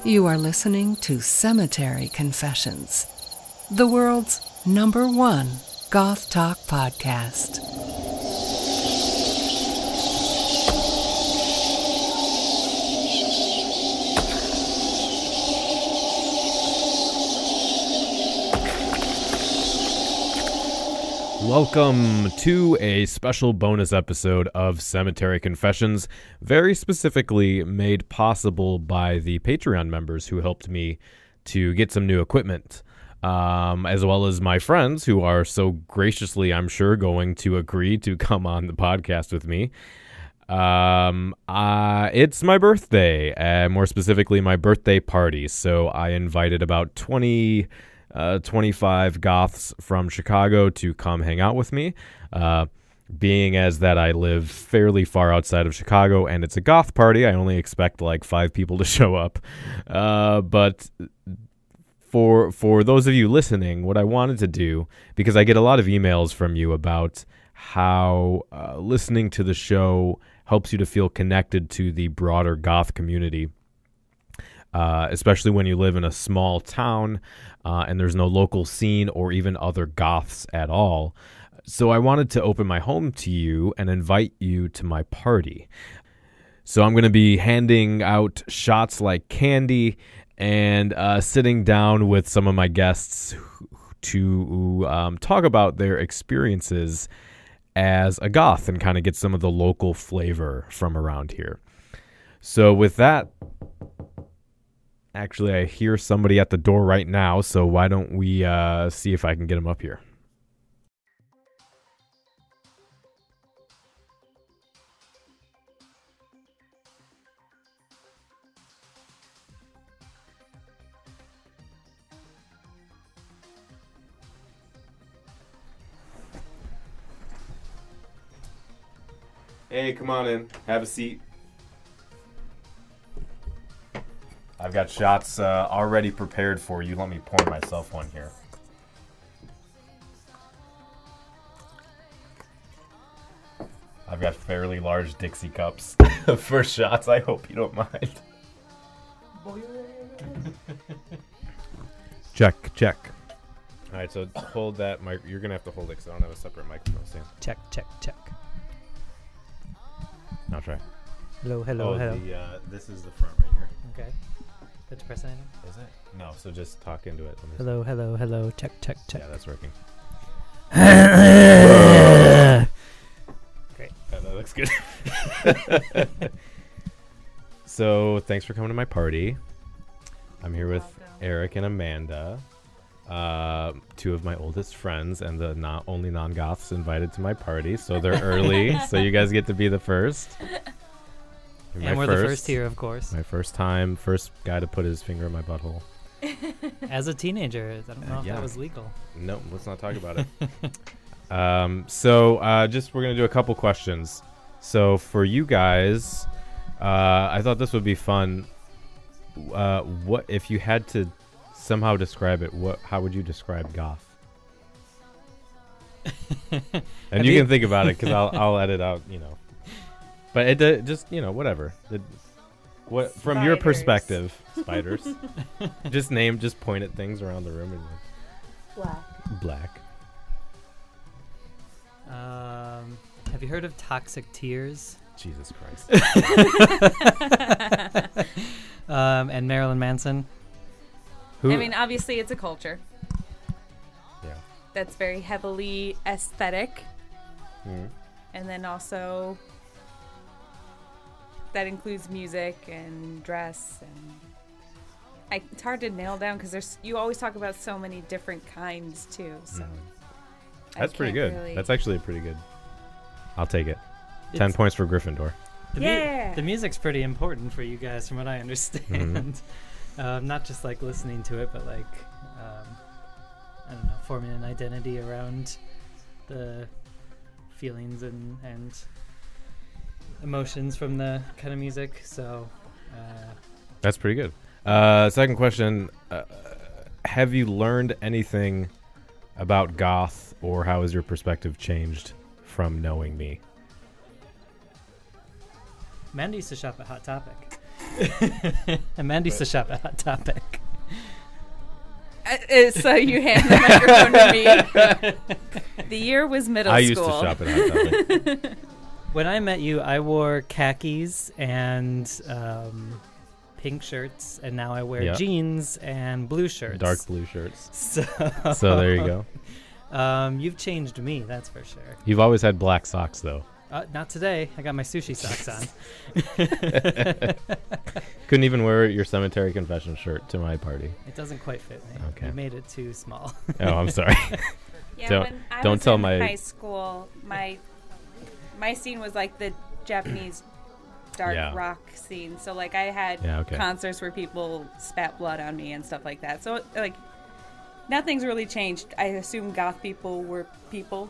You are listening to Cemetery Confessions, the world's #1 goth talk podcast. Welcome to a special bonus episode of Cemetery Confessions, very specifically made possible by the Patreon members who helped me to get some new equipment, as well as my friends who are so graciously, I'm sure, going to agree to come on the podcast with me. It's my birthday, more specifically my birthday party, so I invited about 25 goths from Chicago to come hang out with me, being as that I live fairly far outside of Chicago and it's a goth party. I only expect like 5 people to show up, but for those of you listening, what I wanted to do, because I get a lot of emails from you about how listening to the show helps you to feel connected to the broader goth community, especially when you live in a small town and there's no local scene or even other goths at all. So I wanted to open my home to you and invite you to my party. So I'm going to be handing out shots like candy and sitting down with some of my guests to talk about their experiences as a goth and kind of get some of the local flavor from around here. So with that, actually, I hear somebody at the door right now, so why don't we see if I can get him up here. Hey, come on in. Have a seat. I've got shots already prepared for you. Let me pour myself one here. I've got fairly large Dixie cups for shots. I hope you don't mind. Check. All right, so hold that mic. You're going to have to hold it because I don't have a separate microphone stand. Check. I'll try. Hello. This is the front right here. Okay. Did you press anything? Is it? No, so just talk into it. Hello. Check. Yeah, that's working. Great. Yeah, that looks good. So, thanks for coming to my party. I'm here with Eric and Amanda, 2 of my oldest friends, and the only non-goths invited to my party. So they're early, so you guys get to be the first. And we're the first here, of course. My first time, first guy to put his finger in my butthole. As a teenager, I don't know if that was legal. No, let's not talk about it. So we're going to do a couple questions. So for you guys, I thought this would be fun. What if you had to somehow describe it, how would you describe goth? And you can think about it because I'll edit out, But it just, whatever. What from Spiders. your perspective, spiders. just point at things around the room and black. Have you heard of Toxic Tears? Jesus Christ. And Marilyn Manson? I mean, obviously it's a culture. Yeah. That's very heavily aesthetic. Mm-hmm. And then also that includes music and dress, and it's hard to nail down because you always talk about so many different kinds too. So that's pretty good. Really... That's actually pretty good. I'll take it. 10 points for Gryffindor. The music's pretty important for you guys, from what I understand. Not just like listening to it, but like I don't know, forming an identity around the feelings and emotions from the kind of music. So that's pretty good. Second question, have you learned anything about goth, or how has your perspective changed from knowing me? Amanda used to shop at Hot Topic. Amanda used to shop at Hot Topic. So you hand the microphone to me. The year was middle I school. used to shop at Hot Topic. When I met you, I wore khakis and pink shirts, and now I wear jeans and blue shirts. Dark blue shirts. So there you go. You've changed me, that's for sure. You've always had black socks, though. Not today. I got my sushi socks on. Couldn't even wear your cemetery confession shirt to my party. It doesn't quite fit me. Okay. You made it too small. Oh, I'm sorry. Yeah, when I was in high school, my scene was like the Japanese dark rock scene. So like I had concerts where people spat blood on me and stuff like that. So like nothing's really changed. I assume goth people were people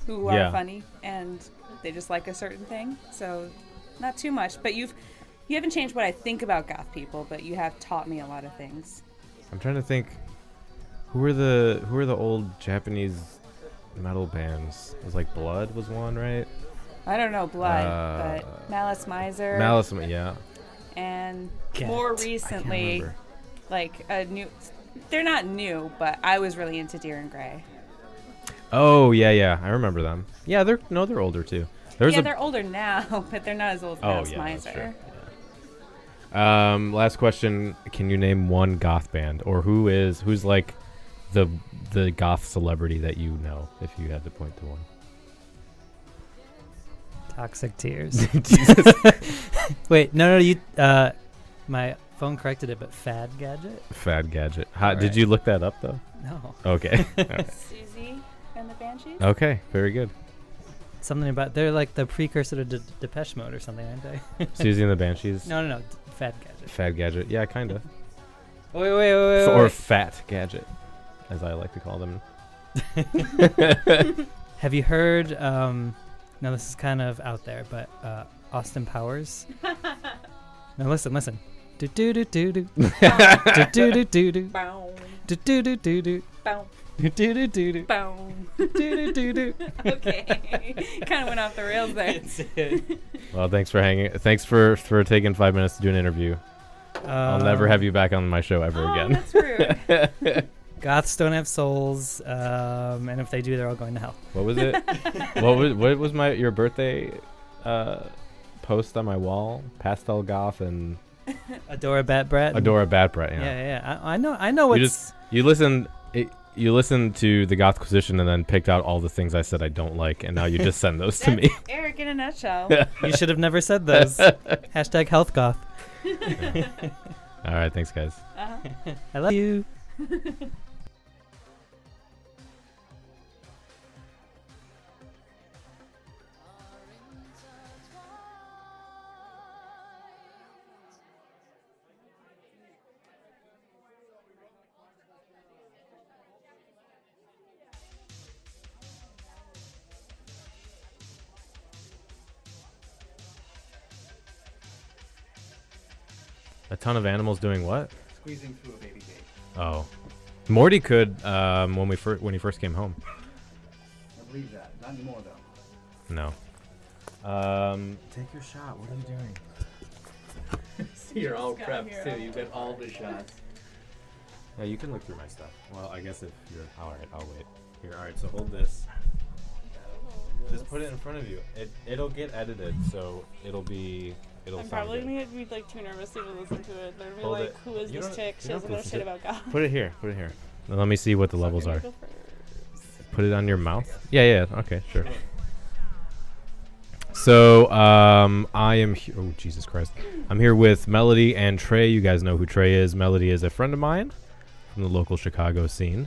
who are funny and they just like a certain thing. So not too much, but you haven't changed what I think about goth people, but you have taught me a lot of things. I'm trying to think who were the old Japanese metal bands? It was like Blood was one, right? I don't know Blood, but Malice Miser. And more recently, like a new. They're not new, but I was really into Deer and Grey. Oh yeah, I remember them. Yeah, they're older too. They're older now, but they're not as old as Malice Miser. Yeah. Last question: can you name one goth band, or who's like the goth celebrity that you know, if you had to point to one? Toxic Tears. Jesus. Wait, no, you. My phone corrected it, but Fad Gadget. Fad Gadget. Did you look that up though? No. Okay. Right. Susie and the Banshees. Okay, very good. Something about they're like the precursor to Depeche Mode or something, aren't they? Susie and the Banshees. No. Fad Gadget. Fad Gadget. Yeah, kind of. Wait. Or Fat Gadget, as I like to call them. Have you heard? Now this is kind of out there, but Austin Powers. Now listen. Do do do do do. Do do do do do. Do do do do do. Do do do do do. Do do do do. Okay, kind of went off the rails there. Well, thanks for hanging. Thanks for taking 5 minutes to do an interview. I'll never have you back on my show ever again. That's rude. Goths don't have souls, and if they do, they're all going to hell. What was it? what was your birthday post on my wall? Pastel goth and Adora Bat Brat. Adora Bat Brat. Yeah. I know. You listened to the Gothquisition and then picked out all the things I said I don't like, and now you just send those to me. Eric in a nutshell. You should have never said those. Hashtag health goth. All right, thanks guys. I love you. A ton of animals doing what? Squeezing through a baby gate. Oh, Morty could when he first came home. I believe that. Not anymore though. No. Take your shot. What are you doing? See, you're all prepped too. You've got all the shots. Yeah, you can look through my stuff. Well, I guess if you're all right, I'll wait. Here, all right. So hold this. Just put it in front of you. It'll get edited, so it'll I'm probably gonna be like too nervous to even listen to it. They're gonna be like, "Who is this chick? She doesn't know shit about God." Put it here. Now let me see what the levels are. Put it on your mouth. Yeah. Okay, sure. So I am. Oh Jesus Christ! I'm here with Melody and Trey. You guys know who Trey is. Melody is a friend of mine from the local Chicago scene.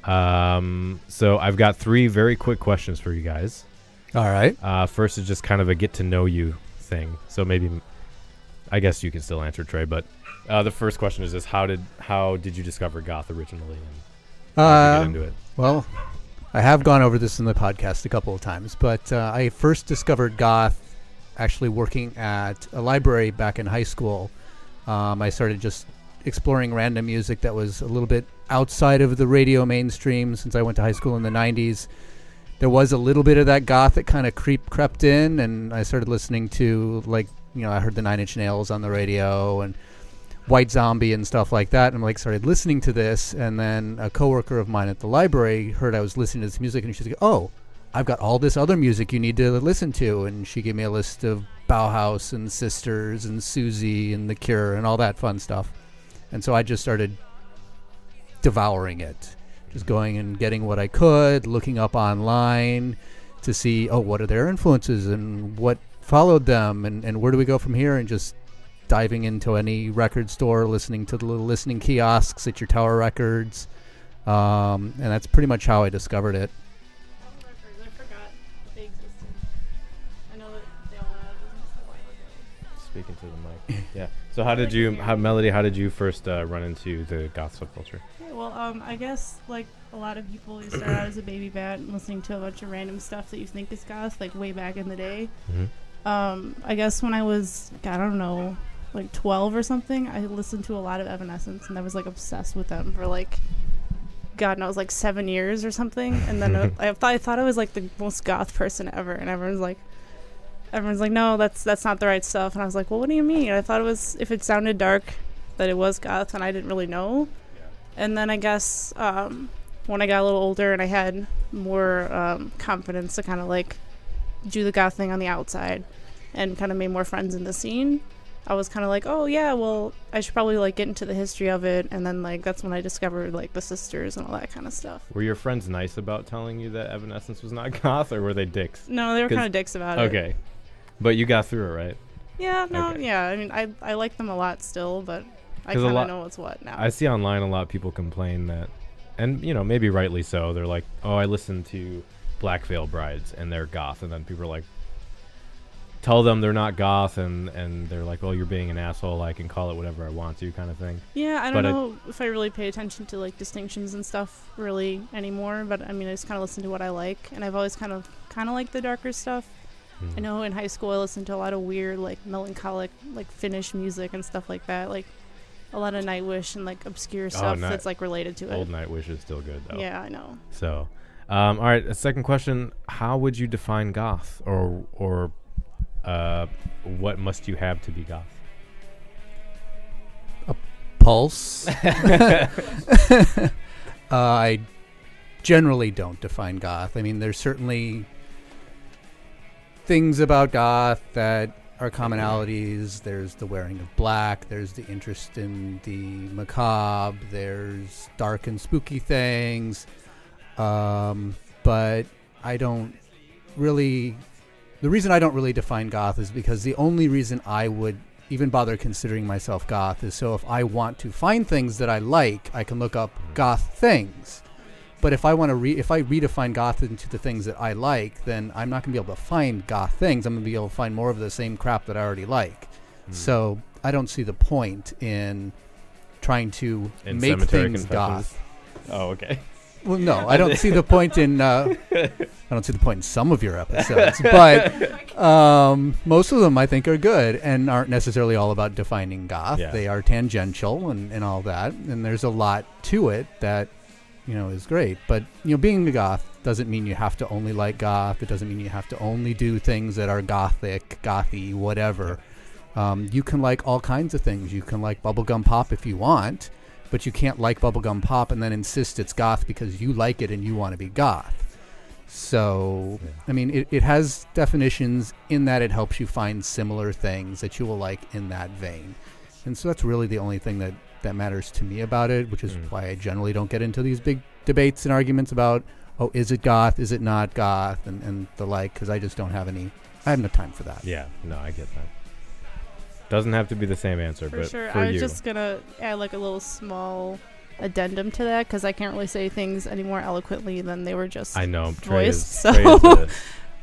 So I've got 3 very quick questions for you guys. All right. First is just kind of a get to know you thing. So maybe, I guess you can still answer, Trey. But the first question is this: how did you discover goth originally? And how did you get into it? Well, I have gone over this in the podcast a couple of times, but I first discovered goth actually working at a library back in high school. I started just exploring random music that was a little bit outside of the radio mainstream since I went to high school in the 90s. there was a little bit of that goth that kind of crept in, and I started listening to, like, I heard the Nine Inch Nails on the radio and White Zombie and stuff like that, and like started listening to this, and then a coworker of mine at the library heard I was listening to this music, and she's like, "Oh, I've got all this other music you need to listen to," and she gave me a list of Bauhaus and Sisters and Susie and The Cure and all that fun stuff, and so I just started devouring it, just going and getting what I could, looking up online to see, what are their influences and what followed them, and where do we go from here, and just diving into any record store, listening to the little listening kiosks at your Tower Records, and that's pretty much how I discovered it. I forgot they existed. I know that they all went out of business a while ago. Speaking to the mic. Yeah. So Melody, how did you first run into the goth subculture? Yeah, well, I guess like a lot of people, you start out as a baby bat and listening to a bunch of random stuff that you think is goth, like way back in the day. Mm-hmm. I guess when I was, I don't know, like 12 or something, I listened to a lot of Evanescence, and I was like obsessed with them for like, God knows, like 7 years or something. And then I thought I was like the most goth person ever, and everyone's like, no, that's not the right stuff. And I was like, well, what do you mean? I thought it was, if it sounded dark, that it was goth, and I didn't really know. And then I guess when I got a little older and I had more confidence to kind of like do the goth thing on the outside and kind of made more friends in the scene, I was kind of like, oh yeah, well, I should probably like get into the history of it. And then like that's when I discovered like the Sisters and all that kind of stuff. Were your friends nice about telling you that Evanescence was not goth, or were they dicks? No, they were kind of dicks about it. Okay, but you got through it, right? Yeah, no, okay. Yeah. I mean, I like them a lot still, but I kind of know what's what now. I see online a lot of people complain that, and maybe rightly so. They're like, oh, I listen to Black Veil Brides and they're goth, and then people are like, tell them they're not goth, and they're like, oh, you're being an asshole, I can call it whatever I want to, kind of thing. Yeah, I don't know if I really pay attention to like distinctions and stuff really anymore, but I mean, I just kind of listen to what I like, and I've always kind of liked the darker stuff. I know in high school I listened to a lot of weird, like melancholic, like Finnish music and stuff like that, like a lot of Nightwish and like obscure stuff that's like related to it. Old Nightwish is still good though. Yeah, I know. So, all right, a second question: how would you define goth, or what must you have to be goth? A pulse. I generally don't define goth. I mean, there's certainly things about goth that are commonalities. There's the wearing of black. There's the interest in the macabre. There's dark and spooky things. But I don't really... The reason I don't really define goth is because the only reason I would even bother considering myself goth is so if I want to find things that I like, I can look up goth things. But if I want to if I redefine goth into the things that I like, then I'm not going to be able to find goth things. I'm going to be able to find more of the same crap that I already like. So I don't see the point in trying to make things goth. Oh, okay. Well, no, I don't see the point in. I don't see the point in some of your episodes, but most of them I think are good and aren't necessarily all about defining goth. Yeah. They are tangential and all that, and there's a lot to it that is great. But being a goth doesn't mean you have to only like goth. It doesn't mean you have to only do things that are gothic, gothy, whatever. You can like all kinds of things. You can like bubblegum pop if you want. But you can't like bubblegum pop and then insist it's goth because you like it and you want to be goth. So, I mean, it has definitions in that it helps you find similar things that you will like in that vein. And so that's really the only thing that matters to me about it, which is why I generally don't get into these big debates and arguments about, oh, is it goth, is it not goth, and the like, because I just don't have I have no time for that. Yeah, no, I get that. Doesn't have to be the same answer, for but sure. For I was just going to add like a little small addendum to that because I can't really say things any more eloquently than they were just Trey voiced. Trey is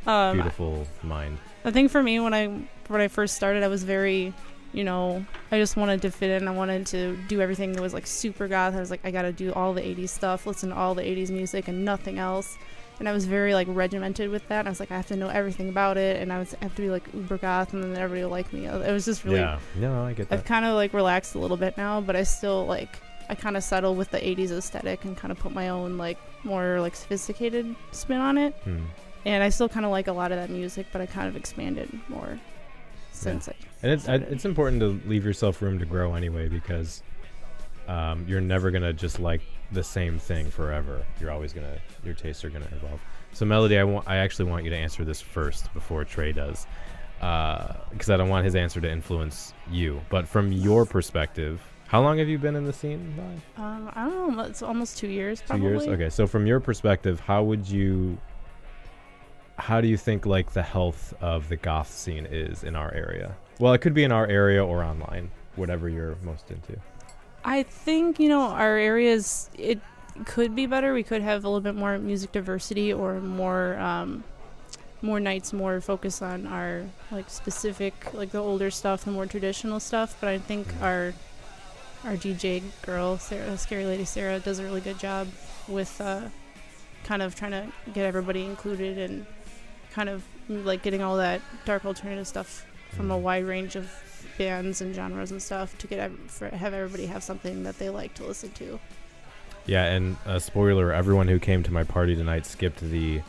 a beautiful mind. I think for me, when I first started, I was very, I just wanted to fit in. I wanted to do everything that was like super goth. I was like, I got to do all the 80s stuff, listen to all the 80s music and nothing else. And I was very like regimented with that. And I was like, I have to know everything about it, and I have to be like uber goth, and then everybody will like me. It was just really. Yeah, no, I get that. I've kind of like relaxed a little bit now, but I still like I kind of settle with the 80s aesthetic and kind of put my own like more like sophisticated spin on it. And I still kind of like a lot of that music, but I kind of expanded more since and it's important to leave yourself room to grow anyway, because you're never gonna just like the same thing forever. Your tastes are gonna evolve. So Melody, I actually want you to answer this first before Trey does, because I don't want his answer to influence you. But from your perspective, how long have you been in the scene? I don't know. It's almost 2 years, probably. 2 years? Okay. So from your perspective, how do you think like the health of the goth scene is in our area? Well, it could be in our area or online, whatever you're most into. I think, our areas, it could be better. We could have a little bit more music diversity, or more nights, more focus on our like specific, like the older stuff, the more traditional stuff. But I think our DJ girl, Sarah, Scary Lady Sarah, does a really good job with kind of trying to get everybody included, and kind of like getting all that dark alternative stuff from a wide range of bands and genres and stuff to have everybody have something that they like to listen to. Yeah, and spoiler, everyone who came to my party tonight skipped the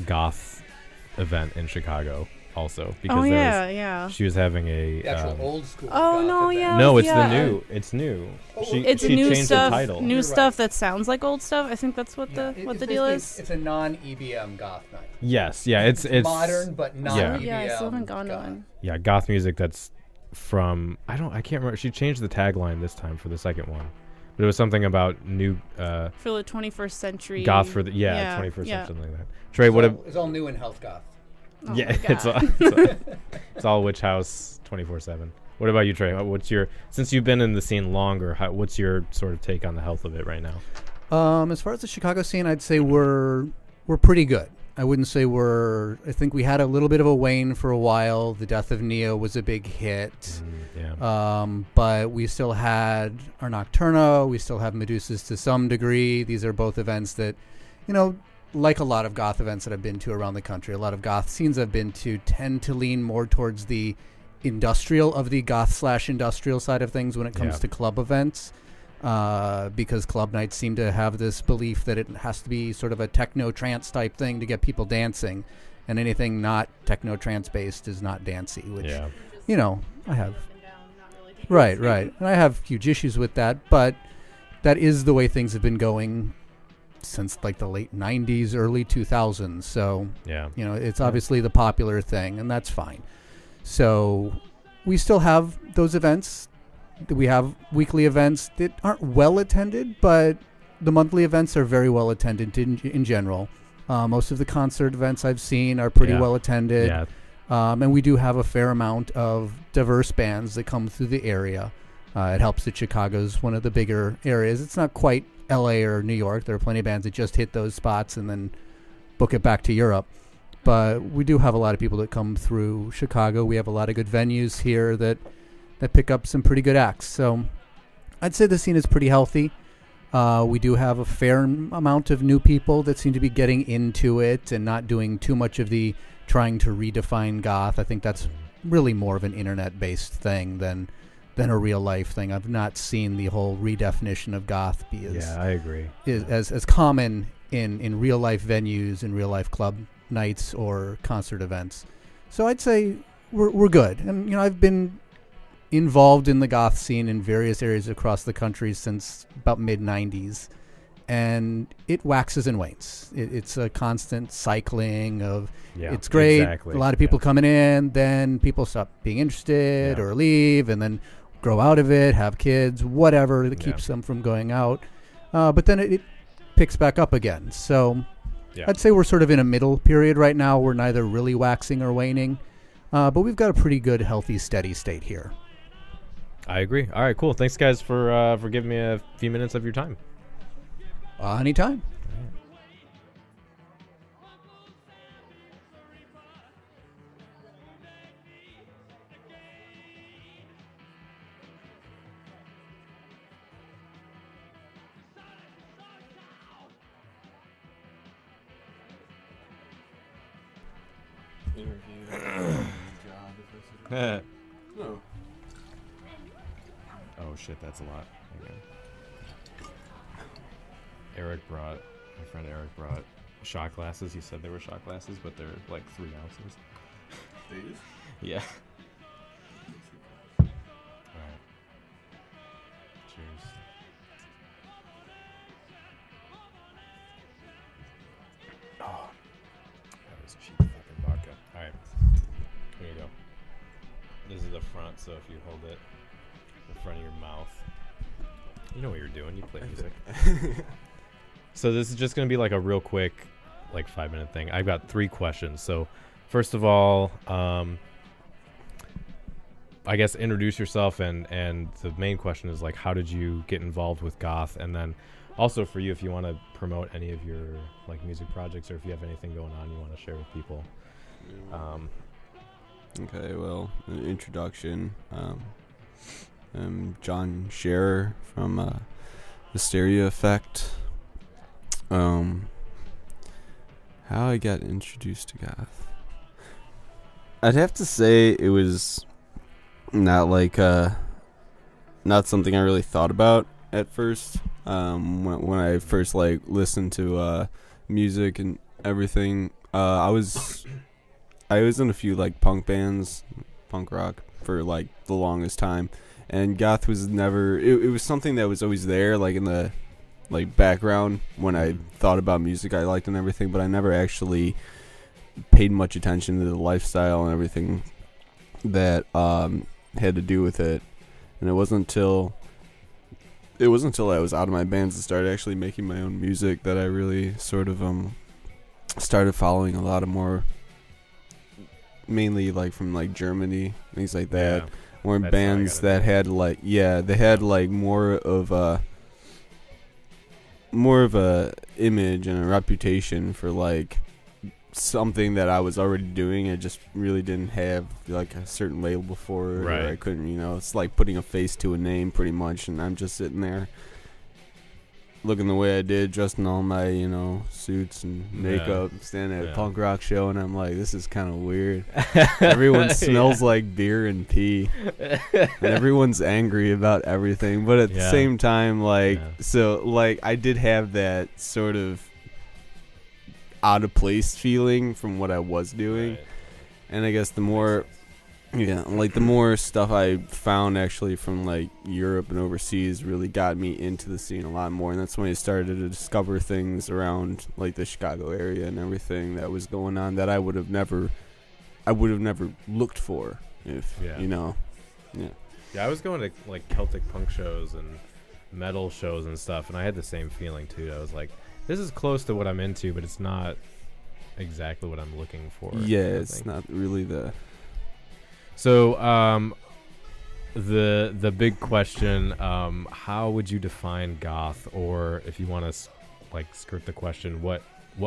goth event in Chicago also, because she was having the actual old school. Oh no, event. Yeah. No, it's the new. It's new. She new changed stuff. the title. New stuff that sounds like old stuff. I think that's what the deal is. It's a non-EBM goth night. Yes, yeah, it's modern but non-EBM. Yeah, I still haven't gone to one. Yeah, goth music that's from I can't remember. She changed the tagline this time for the second one. But it was something about new for the 21st century goth for the 21st century, something like that. Trey, it's all new in health goth. Oh yeah, it's all Witch House 24/7. What about you, Trey? Since you've been in the scene longer, what's your sort of take on the health of it right now? As far as the Chicago scene, I'd say we're pretty good. I wouldn't say I think we had a little bit of a wane for a while. The death of Neo was a big hit. But we still had our Nocturna. We still have Medusas to some degree. These are both events that, like a lot of goth events that I've been to around the country, a lot of goth scenes I've been to tend to lean more towards the industrial of the goth/industrial side of things when it comes to club events. Because club nights seem to have this belief that it has to be sort of a techno-trance type thing to get people dancing, and anything not techno-trance based is not dancey, which, I have. Right. And I have huge issues with that, but that is the way things have been going since like the late 90s, early 2000s. So, it's obviously the popular thing, and that's fine. So we still have those events. We have weekly events that aren't well attended, but the monthly events are very well attended in general. Most of the concert events I've seen are pretty well attended. Yeah. And we do have a fair amount of diverse bands that come through the area. It helps that Chicago's one of the bigger areas. It's not quite LA or New York. There are plenty of bands that just hit those spots and then book it back to Europe. But we do have a lot of people that come through Chicago. We have a lot of good venues here that pick up some pretty good acts. So I'd say the scene is pretty healthy. We do have a fair amount of new people that seem to be getting into it and not doing too much of the trying to redefine goth. I think that's really more of an internet-based thing than a real-life thing. I've not seen the whole redefinition of goth be I agree. As common in real-life venues and real-life club nights or concert events. So I'd say we're good. And, I've been involved in the goth scene in various areas across the country since about mid-90s, and it waxes and wanes. It's a constant cycling of it's great, exactly. A lot of people coming in, then people stop being interested or leave, and then grow out of it, have kids, whatever that keeps them from going out, but then it picks back up again. So I'd say we're sort of in a middle period right now. We're neither really waxing or waning, but we've got a pretty good, healthy, steady state here. I agree. All right, cool. Thanks, guys, for giving me a few minutes of your time. Anytime. Oh shit, that's a lot. My friend Eric brought shot glasses. He said they were shot glasses, but they're like 3 ounces. These? Yeah. All right. Cheers. Oh, that was cheap fucking vodka. All right. Here you go. This is the front, so if you hold it in front of your mouth, you know what you're doing. You play music. So this is just going to be like a real quick, like 5-minute thing. I've got 3 questions. So first of all, I guess introduce yourself, and the main question is like, how did you get involved with goth? And then also for you, if you want to promote any of your like music projects, or if you have anything going on you want to share with people. Okay, well, an introduction. I'm John Scherer from Hysteria Effect. How I got introduced to goth, I'd have to say it was not like not something I really thought about at first. When I first like listened to music and everything, I was in a few like punk bands, punk rock for like the longest time, and goth was never. It was something that was always there, like in the like background when I thought about music I liked and everything, but I never actually paid much attention to the lifestyle and everything that had to do with it. And it wasn't until I was out of my bands and started actually making my own music that I really sort of started following a lot of more, mainly like from like Germany, things like that. Yeah, more bands that had like they had like more of a image and a reputation for like something that I was already doing. It just really didn't have like a certain label for it, right. Or I couldn't, it's like putting a face to a name pretty much, and I'm just sitting there looking the way I did, dressed in all my suits and makeup, standing at a punk rock show, and I'm like, this is kind of weird. Everyone smells like beer and pee, and everyone's angry about everything, but at the same time, so like I did have that sort of out of place feeling from what I was doing, right. And I guess the more stuff I found actually from like Europe and overseas really got me into the scene a lot more, and that's when I started to discover things around like the Chicago area and everything that was going on that I would have never looked for if Yeah, I was going to like Celtic punk shows and metal shows and stuff, and I had the same feeling too. I was like, this is close to what I'm into, but it's not exactly what I'm looking for. Yeah, it's not really the... So, the big question, how would you define goth? Or if you want to like skirt the question, what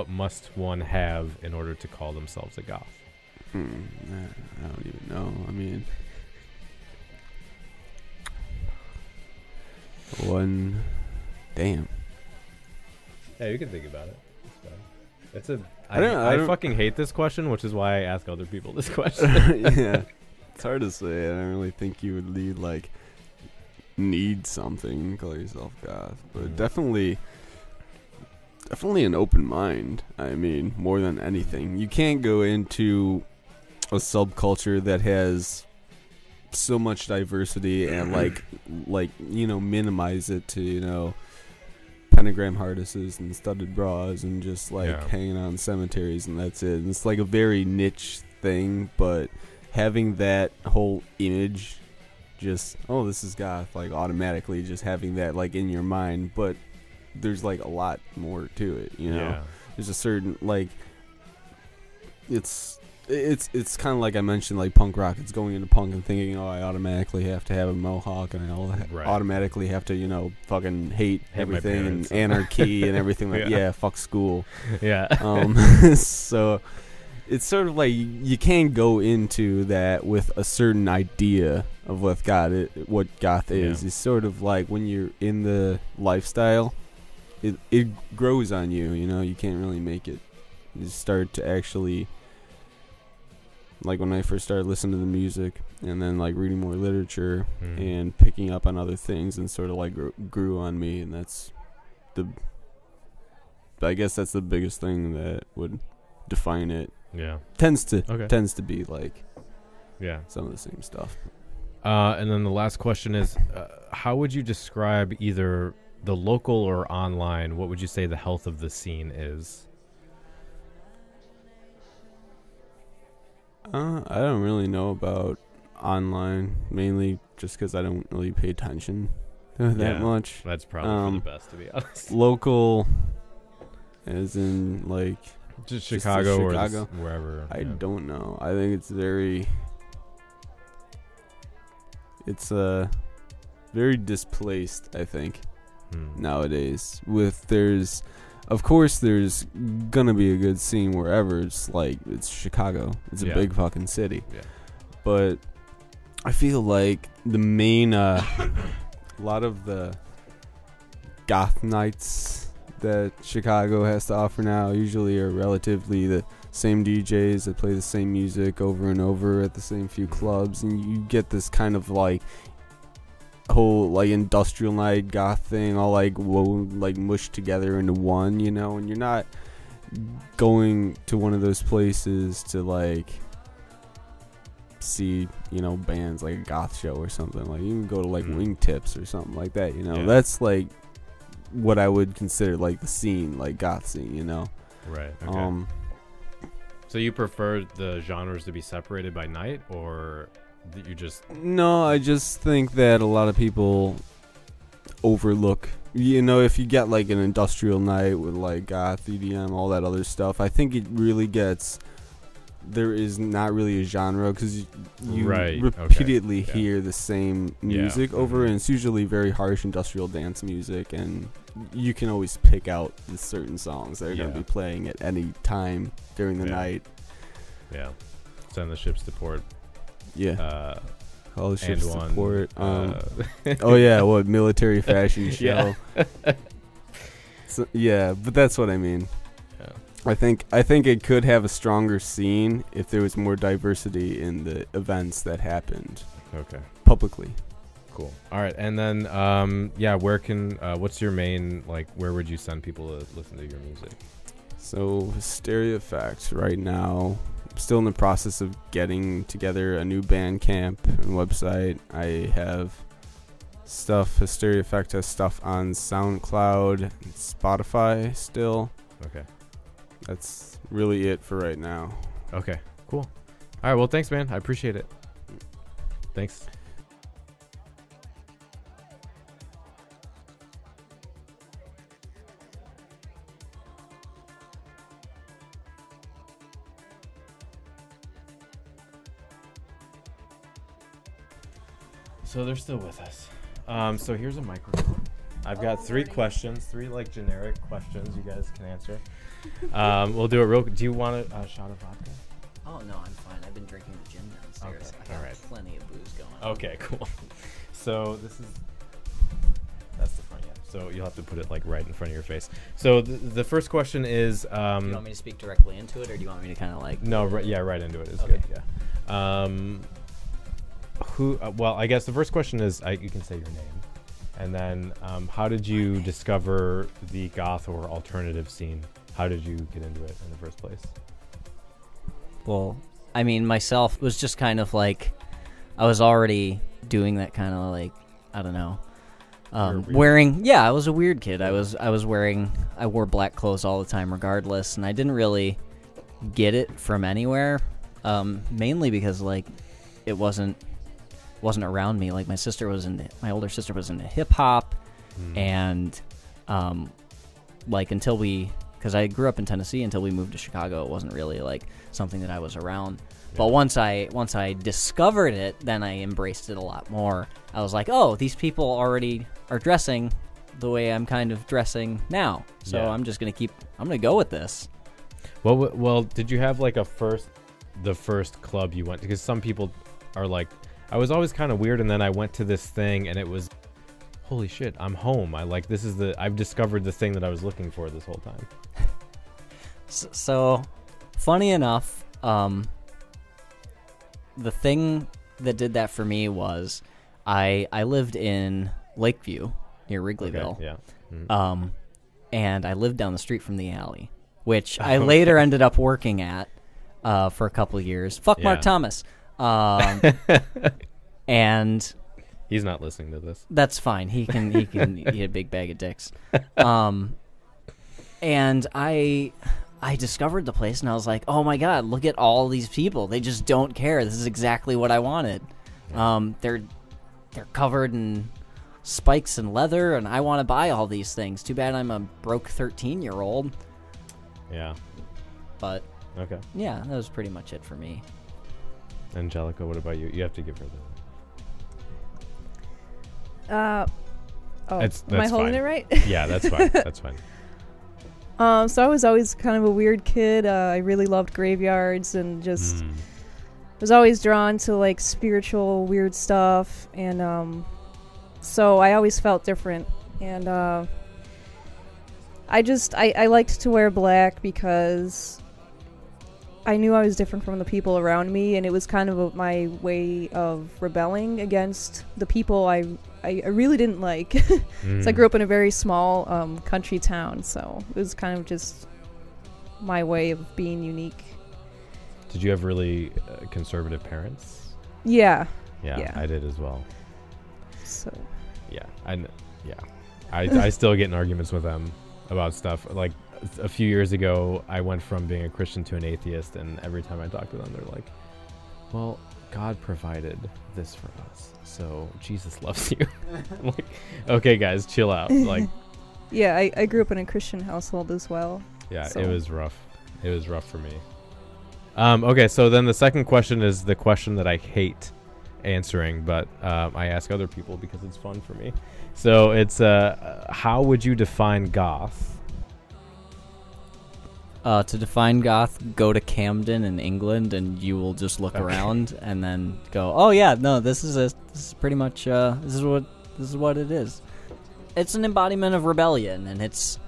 must one have in order to call themselves a goth? I don't even know. I mean, damn. Yeah, you can think about it. I fucking hate this question, which is why I ask other people this question. Yeah. It's hard to say. I don't really think you would need something, call yourself goth, but definitely an open mind. I mean, more than anything, you can't go into a subculture that has so much diversity and minimize it to pentagram harnesses and studded bras and just hanging out in cemeteries and that's it. And it's like a very niche thing, but having that whole image, just this is goth, like automatically just having that like in your mind, but there's like a lot more to it, There's a certain like it's kind of like I mentioned, like punk rock. It's going into punk and thinking, I automatically have to have a mohawk and I automatically have to fucking hate everything and anarchy and everything like fuck school. So it's sort of like you can go into that with a certain idea of what goth is. It's sort of like when you're in the lifestyle, it grows on you. You can't really make it. You start to actually, like when I first started listening to the music, and then like reading more literature and picking up on other things, and sort of like grew on me, and I guess that's the biggest thing that would define it. Yeah, tends to be like some of the same stuff. And then the last question is, how would you describe either the local or online? What would you say the health of the scene is? I don't really know about online, mainly just because I don't really pay attention to that much. That's probably for the best, to be honest. Local, as in like just Chicago or wherever. I don't know. I think it's very displaced, I think, nowadays. Of course, there's gonna be a good scene wherever. It's Chicago. It's a big fucking city. Yeah. But I feel like the main, a lot of the goth nights that Chicago has to offer now usually are relatively the same DJs that play the same music over and over at the same few clubs, and you get this kind of like whole like industrial night goth thing all like mushed together into one, and you're not going to one of those places to like see bands like a goth show or something. Like you can go to like Wingtips or something like that. That's like what I would consider like the scene, like goth scene. Right. Okay. So you prefer the genres to be separated by night, or you just... No, I just think that a lot of people overlook, if you get like an industrial night with like goth, EDM, all that other stuff, I think it really gets... There is not really a genre, because you repeatedly hear the same music over, and it's usually very harsh industrial dance music, and you can always pick out the certain songs that are going to be playing at any time during the night. Yeah. Send the ships to port. Yeah. All the ships and to port. What military fashion show. So, but that's what I mean. I think it could have a stronger scene if there was more diversity in the events that happened. Okay. Publicly. Cool. All right, and then where can what's your main, like, where would you send people to listen to your music? So Hysteria Effect right now. I'm still in the process of getting together a new Bandcamp and website. I have stuff. Hysteria Effect has stuff on SoundCloud and Spotify still. Okay. That's really it for right now. Okay, cool. All right, well, thanks, man. I appreciate it. Thanks. So they're still with us. So here's a microphone. I've got three questions, like generic questions you guys can answer. We'll do it real. Do you want a shot of vodka? Oh no, I'm fine. I've been drinking the gin downstairs. Okay. I have plenty of booze going on. Okay, cool. So that's the front. Yeah. So you'll have to put it like right in front of your face. So the first question is. Do you want me to speak directly into it, or do you want me to kind of like? No, right into it is okay. Good. Yeah. Well, I guess the first question is you can say your name. And then, how did you discover the goth or alternative scene? How did you get into it in the first place? Well, I mean, myself was just kind of like, I was already doing that kind of like, I don't know, wearing. Yeah, I was a weird kid. I wore black clothes all the time, regardless, and I didn't really get it from anywhere. Mainly because like, it wasn't around me. Like my older sister was into hip hop, and like because I grew up in Tennessee, until we moved to Chicago, it wasn't really like something that I was around. Yeah. But once I discovered it, then I embraced it a lot more. I was like, oh, these people already are dressing the way I'm kind of dressing now, so I'm gonna go with this. Well, did you have like the first club you went to? Because some people are like, I was always kind of weird, and then I went to this thing, and it was, holy shit, I'm home. I've discovered the thing that I was looking for this whole time. So, funny enough, the thing did that for me was I lived in Lakeview near Wrigleyville. Okay, yeah. And I lived down the street from the alley, which I later ended up working at for a couple of years. Fuck Mark Thomas. And he's not listening to this. That's fine. He can eat a big bag of dicks. And I discovered the place, and I was like, oh my god, look at all these people. They just don't care. This is exactly what I wanted. They're covered in spikes and leather, and I want to buy all these things. Too bad I'm a broke 13-year-old. Yeah. But okay. Yeah, that was pretty much it for me. Angelica, what about you? You have to give her that's am I holding fine. It right? Yeah, that's fine. That's fine. So I was always kind of a weird kid. I really loved graveyards and just was always drawn to like spiritual weird stuff, and so I always felt different. And I liked to wear black because I knew I was different from the people around me, and it was kind of my way of rebelling against the people I really didn't like. So I grew up in a very small country town, so it was kind of just my way of being unique. Did you have really conservative parents? Yeah. Yeah, I did as well. So. Yeah, I still get in arguments with them about stuff. Like a few years ago, I went from being a Christian to an atheist, and every time I talk to them, they're like, well, God provided this for us, so Jesus loves you. I'm like, okay, guys, chill out. Like, yeah, I grew up in a Christian household as well. Yeah, so. It was rough. It was rough for me. Okay, so then the second question is the question that I hate answering, but I ask other people because it's fun for me. So it's how would you define goth? To define goth, go to Camden in England, and you will just look around and then go, "Oh yeah, no, this is pretty much this is what it is." It's an embodiment of rebellion, and it's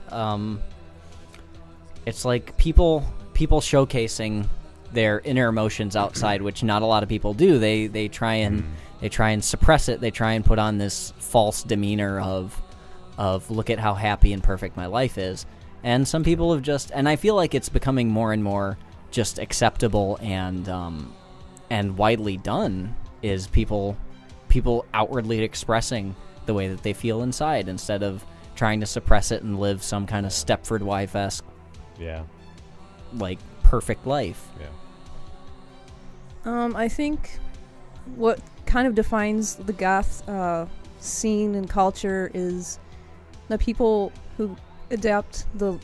like people showcasing their inner emotions outside, which not a lot of people do. They try and suppress it. They try and put on this false demeanor of look at how happy and perfect my life is. And some people have just, and I feel like it's becoming more and more just acceptable and widely done, is people outwardly expressing the way that they feel inside instead of trying to suppress it and live some kind of Stepford Wife-esque, like perfect life. Yeah. I think what kind of defines the goth scene and culture is the people who adapt the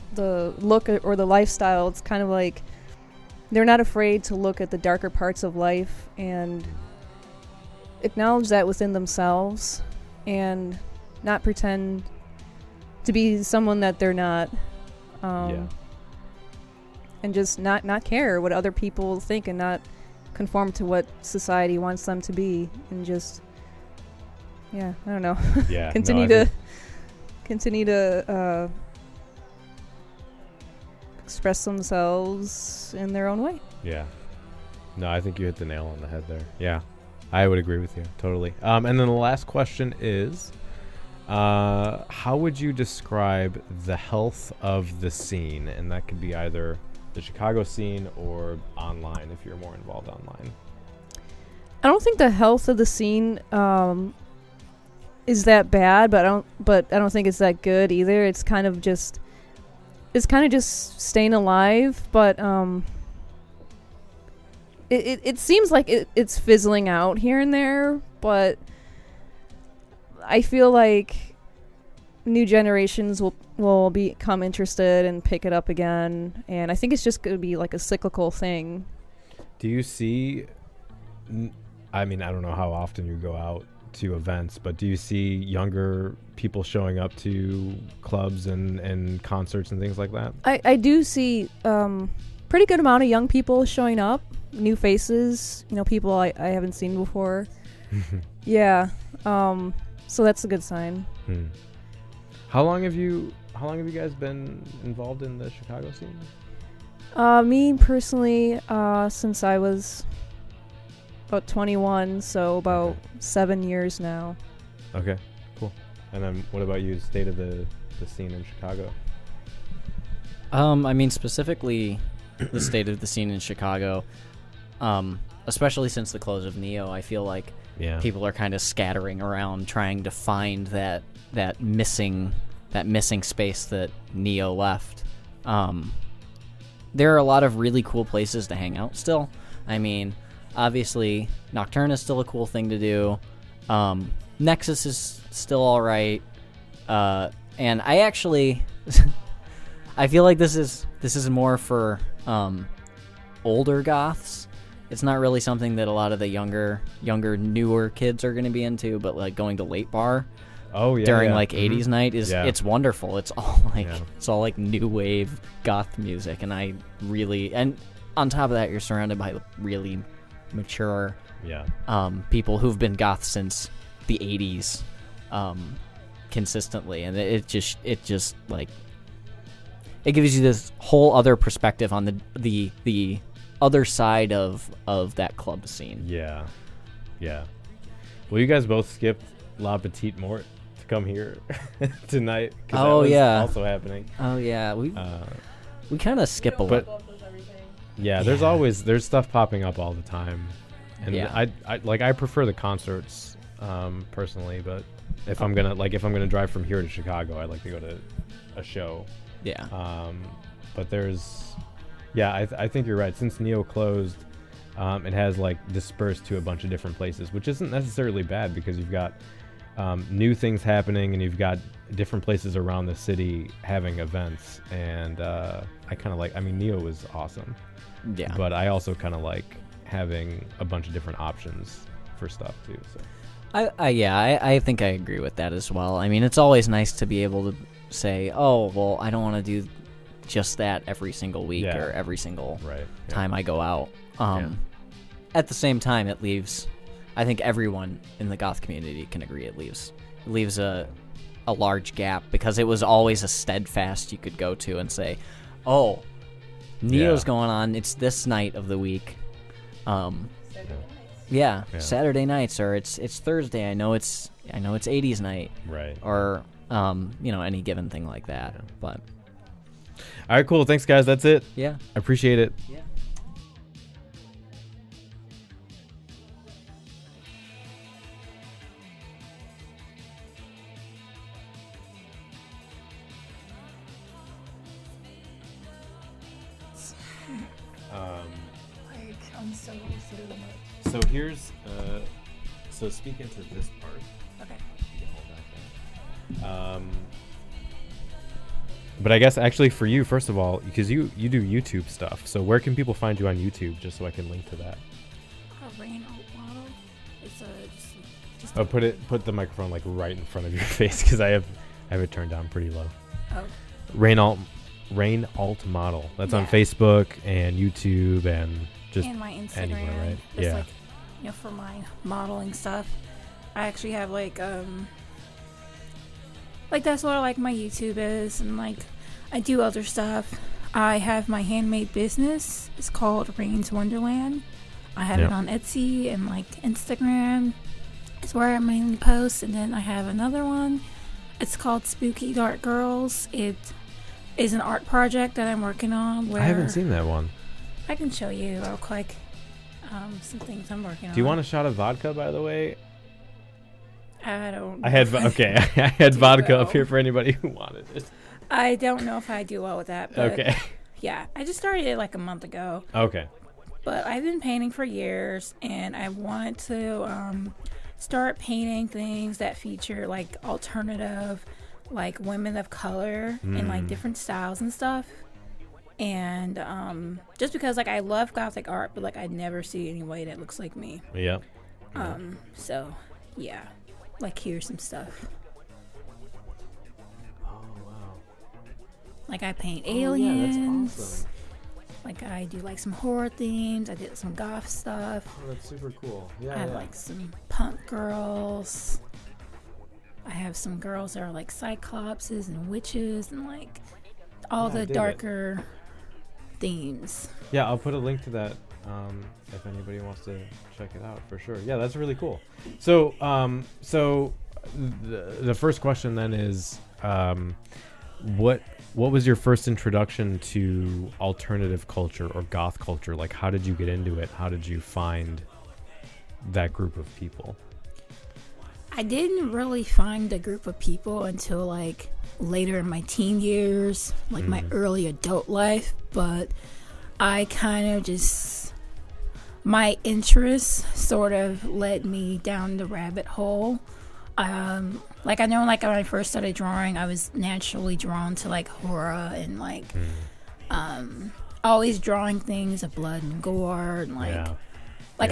look or the lifestyle. It's kind of like they're not afraid to look at the darker parts of life and acknowledge that within themselves and not pretend to be someone that they're not, and just not care what other people think and not conform to what society wants them to be, and just I don't know, continue to express themselves in their own way. Yeah. No, I think you hit the nail on the head there. Yeah. I would agree with you. Totally. And then the last question is, how would you describe the health of the scene? And that could be either the Chicago scene or online if you're more involved online. I don't think the health of the scene is that bad, but I don't think it's that good either. It's kind of just staying alive, but it seems like it's fizzling out here and there, but I feel like new generations will become interested and pick it up again, and I think it's just going to be like a cyclical thing. Do you see, I mean, I don't know how often you go out to events, but do you see younger people showing up to clubs and concerts and things like that? I do see pretty good amount of young people showing up, new faces, people I haven't seen before. Yeah. So that's a good sign. How long have you guys been involved in the Chicago scene? Me personally, since I was about 21, so about 7 years now. Okay, cool. And then what about you, state of the scene in Chicago? I mean, specifically the state of the scene in Chicago, especially since the close of Neo, I feel like people are kind of scattering around trying to find that missing space that Neo left. There are a lot of really cool places to hang out still. I mean, obviously, Nocturne is still a cool thing to do. Nexus is still all right. And I actually... I feel like this is more for older goths. It's not really something that a lot of the younger, newer kids are going to be into, but like going to late bar during like 80s night it's wonderful. It's all like new wave goth music, and and on top of that, you're surrounded by really mature people who've been goth since the 80s consistently, and it just like it gives you this whole other perspective on the other side of that club scene. Yeah. Well, you guys both skipped La Petite Mort to come here tonight. Oh, that was yeah. also happening. Oh yeah, we kind of skip a lot. Yeah, there's stuff popping up all the time, and I prefer the concerts personally, but if I'm gonna drive from here to Chicago, I'd like to go to a show. Yeah. But there's, I think you're right. Since Neo closed, it has like dispersed to a bunch of different places, which isn't necessarily bad because you've got new things happening and you've got different places around the city having events. And I kind of like, I mean, Neo was awesome. Yeah. But I also kind of like having a bunch of different options for stuff too. So. I think I agree with that as well. I mean, it's always nice to be able to say, oh, well, I don't want to do just that every single week or every single time I go out. At the same time, it leaves, I think everyone in the goth community can agree, it leaves a large gap because it was always a steadfast you could go to and say, oh, Neo's going on, it's this night of the week. Saturday nights, or it's Thursday. I know it's 80s night, right? Or any given thing like that. Yeah. But all right, cool. Thanks, guys. That's it. Yeah, I appreciate it. Yeah. I'm so used to the mic. So here's so speak into this part. Okay. You can hold that down. But I guess actually for you, first of all, because you do YouTube stuff, so where can people find you on YouTube, just so I can link to that? Rain Alt Model. It's just put the microphone like right in front of your face because I have it turned down pretty low. Oh. Rain Alt Model. That's on Facebook and YouTube and just and my Instagram. Anywhere, right? Just like, for my modeling stuff. I actually have like that's what like my YouTube is, and like I do other stuff. I have my handmade business. It's called Rain's Wonderland. I have it on Etsy and like Instagram. It's where I mainly post, and then I have another one. It's called Spooky Dark Girls. It is an art project that I'm working on. Where I haven't seen that one. I can show you real quick some things I'm working on. Do you want a shot of vodka, by the way? I don't know. I had vodka up here for anybody who wanted it. I don't know if I do well with that. But okay. Yeah, I just started it like a month ago. Okay. But I've been painting for years, and I wanted to start painting things that feature like alternative, like women of color and like different styles and stuff. And just because like I love gothic art, but like I never see anybody that looks like me. Yeah. So yeah, like here's some stuff. Oh wow. Like I paint aliens. Yeah, that's awesome. Like I do like some horror themes. I did some goth stuff. Oh, that's super cool. Yeah. I have like some punk girls. I have some girls that are like cyclopses and witches and like all the darker themes. Yeah, I'll put a link to that if anybody wants to check it out, for sure. Yeah, that's really cool. So the first question then is, what was your first introduction to alternative culture or goth culture? Like, how did you get into it? How did you find that group of people? I didn't really find a group of people until like later in my teen years, like my early adult life, but I kind of just, my interests sort of led me down the rabbit hole. Like I know, like when I first started drawing, I was naturally drawn to like horror and like always drawing things of blood and gore and like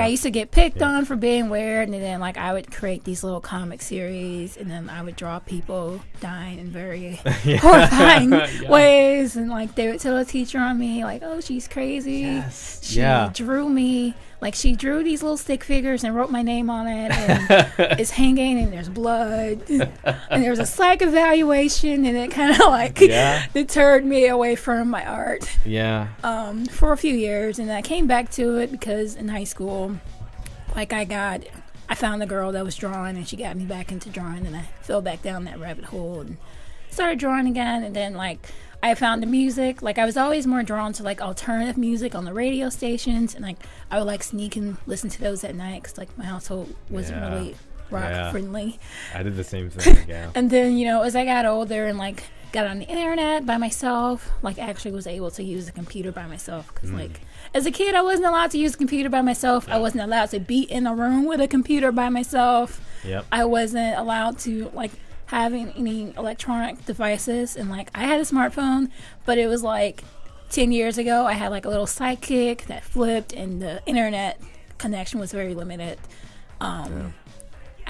I used to get picked on for being weird, and then like I would create these little comic series, and then I would draw people dying in very horrifying ways, and like they would tell a teacher on me like, "Oh, she's crazy." She drew me. Like, she drew these little stick figures and wrote my name on it, and it's hanging, and there's blood, and there's a psych evaluation, and it kind of, like, deterred me away from my art. For a few years, and I came back to it because in high school, like, I found the girl that was drawing, and she got me back into drawing, and I fell back down that rabbit hole and started drawing again, and then, like, I found the music. Like, I was always more drawn to, like, alternative music on the radio stations, and, like, I would, like, sneak and listen to those at night because, like, my household wasn't really rock-friendly. I did the same thing, And then, you know, as I got older and, like, got on the internet by myself, like, actually was able to use the computer by myself because, like, as a kid, I wasn't allowed to use the computer by myself. I wasn't allowed to be in a room with a computer by myself. I wasn't allowed to, like, having any electronic devices, and like I had a smartphone, but it was like 10 years ago. I had like a little Sidekick that flipped, and the internet connection was very limited. I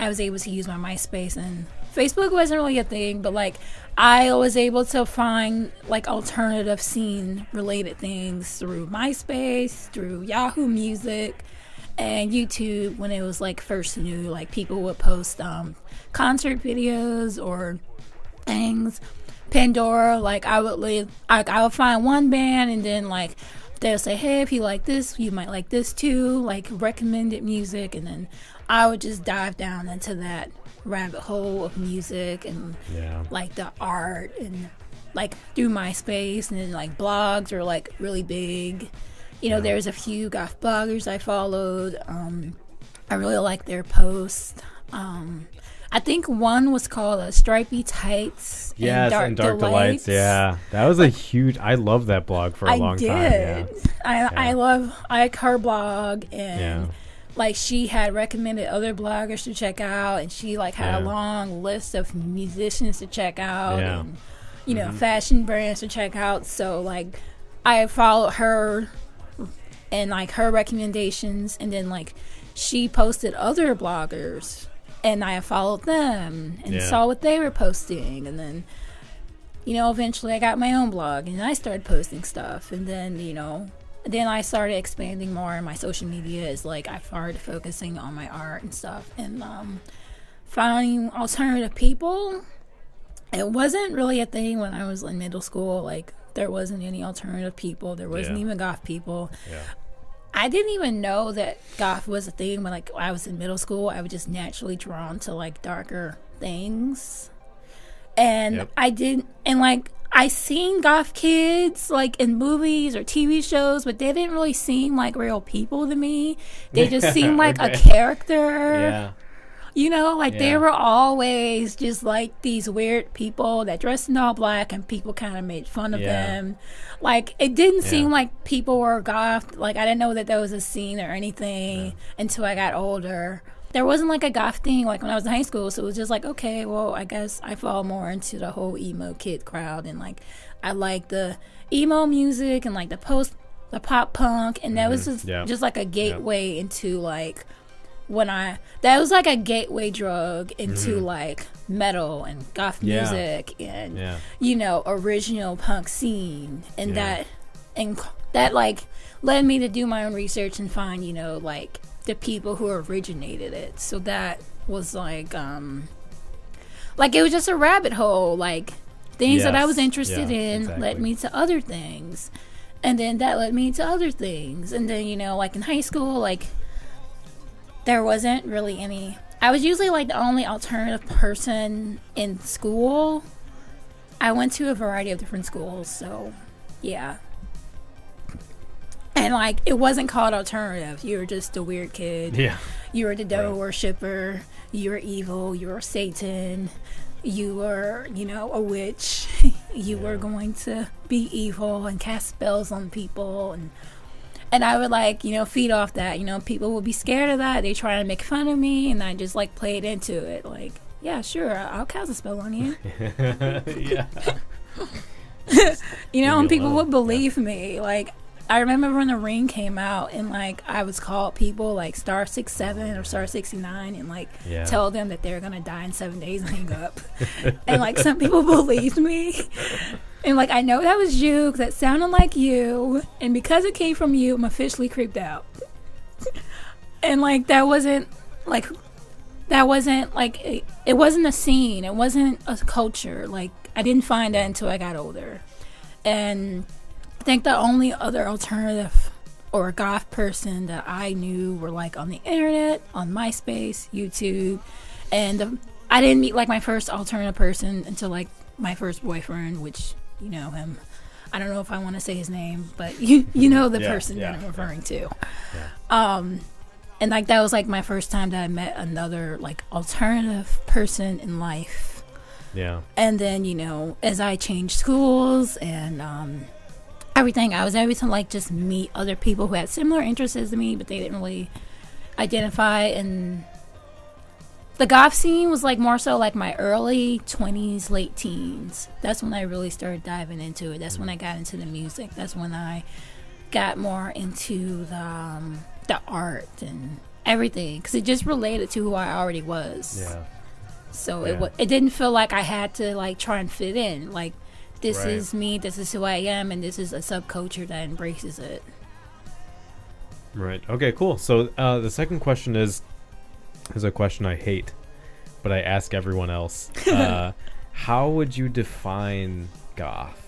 was able to use my MySpace, and Facebook wasn't really a thing, but like I was able to find like alternative scene related things through MySpace, through Yahoo Music, and YouTube when it was like first new. Like people would post concert videos or things. Pandora, like I would find one band, and then like they'll say, hey, if you like this, you might like this too, like recommended music, and then I would just dive down into that rabbit hole of music and like the art, and like through MySpace, and then like blogs are like really big. You know, there's a few goth bloggers I followed. I really like their posts. I think one was called Stripey Tights. Yes, and Dark Delights. Yeah, that was a huge. I loved that blog for a long time. I like her blog, and like she had recommended other bloggers to check out, and she like had a long list of musicians to check out, and you know, fashion brands to check out. So like I followed her and like her recommendations, and then like she posted other bloggers, and I followed them and saw what they were posting, and then you know eventually I got my own blog and I started posting stuff, and then you know I started expanding more in my social media as like I started focusing on my art and stuff, and finding alternative people. It wasn't really a thing when I was in middle school. Like there wasn't any alternative people. There wasn't even goth people. I didn't even know that goth was a thing when like I was in middle school. I was just naturally drawn to like darker things, and I didn't. And like I seen goth kids like in movies or TV shows, but they didn't really seem like real people to me. They just seemed like a character. You know, like they were always just like these weird people that dressed in all black, and people kind of made fun of them. Like it didn't seem like people were goth. Like I didn't know that there was a scene or anything until I got older. There wasn't like a goth thing like when I was in high school, so it was just like, okay, well, I guess I fall more into the whole emo kid crowd, and like I like the emo music and like the pop punk, and that was just like a gateway into like that was like a gateway drug into like metal and goth music and you know original punk scene, and that like led me to do my own research and find you know like the people who originated it. So that was like it was just a rabbit hole. Like things that I was interested in led me to other things, And then that led me to other things. And then, you know, like in high school, like there wasn't really any. I was usually like the only alternative person in school. I went to a variety of different schools, so yeah. And like it wasn't called alternative. You were just a weird kid. Yeah. You were the devil worshiper. You were evil. You were Satan. You were, you know, a witch. You were going to be evil and cast spells on people, and I would like, you know, feed off that. You know, people would be scared of that. They try to make fun of me, and I just like played into it. Like, yeah, sure, I'll cast a spell on you. Yeah. You know, and people would believe me. Like, I remember when The Ring came out, and like I was called people like star 67 or star 69, and like tell them that they're gonna die in 7 days and hang up. And like some people believed me, and like I know that was you, 'cause that sounded like you, and because it came from you, I'm officially creeped out. And like that wasn't like it wasn't a scene, it wasn't a culture. Like I didn't find that until I got older, and I think the only other alternative or goth person that I knew were like on the internet, on MySpace, YouTube, and I didn't meet like my first alternative person until like my first boyfriend, which you know him. I don't know if I want to say his name, but you know the person that I'm referring to. Yeah. And like that was like my first time that I met another like alternative person in life. Yeah. And then, you know, as I changed schools and everything, I was able to like just meet other people who had similar interests as me, but they didn't really identify. And the goth scene was like more so like my early 20s, late teens. That's when I really started diving into it. That's when I got into the music. That's when I got more into the art and everything, because it just related to who I already was. Yeah. So it didn't feel like I had to like try and fit in. Like this is me, this is who I am, and this is a subculture that embraces it. Right. Okay, cool. So the second question is a question I hate, but I ask everyone else. How would you define goth?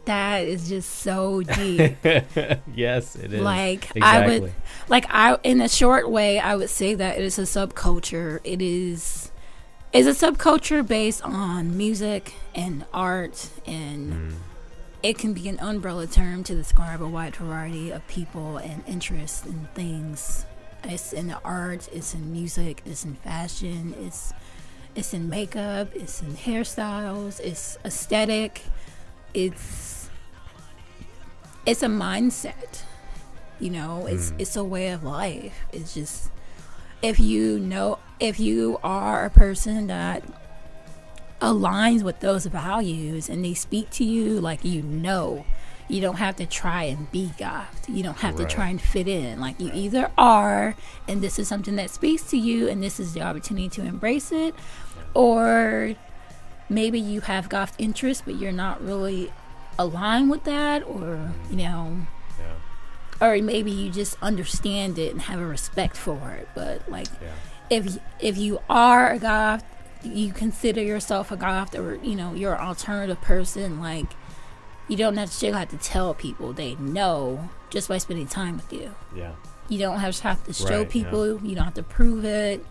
That is just so deep. Yes, it is. Like exactly. In a short way, I would say that it is a subculture. It's a subculture based on music and art, and it can be an umbrella term to describe a wide variety of people and interests and things. It's in the art, it's in music, it's in fashion, it's in makeup, it's in hairstyles, it's aesthetic, it's a mindset, you know. It's a way of life. It's just if you are a person that aligns with those values and they speak to you, like, you know, you don't have to try and be goth. You don't have to try and fit in. Like, you either are, and this is something that speaks to you, and this is the opportunity to embrace it, or maybe you have goth interests, but you're not really aligned with that, or, you know, or maybe you just understand it and have a respect for it. But, like, if you are a goth, you consider yourself a goth, or, you know, you're an alternative person, like, you don't necessarily have to tell people. They know just by spending time with you. Yeah. You don't have to show people. You don't have to prove it.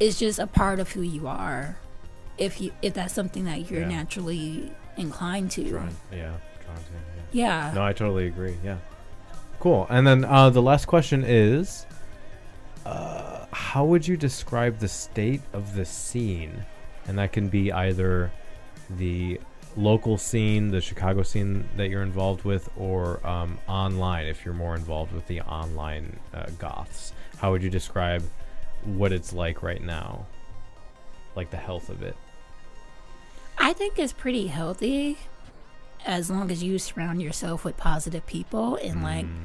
It's just a part of who you are. If that's something that you're naturally inclined to. Yeah. No, I totally agree. Yeah. Cool. And then the last question is, how would you describe the state of the scene? And that can be either the local scene, the Chicago scene that you're involved with, or online, if you're more involved with the online goths. How would you describe what it's like right now? Like the health of it? I think it's pretty healthy, as long as you surround yourself with positive people. And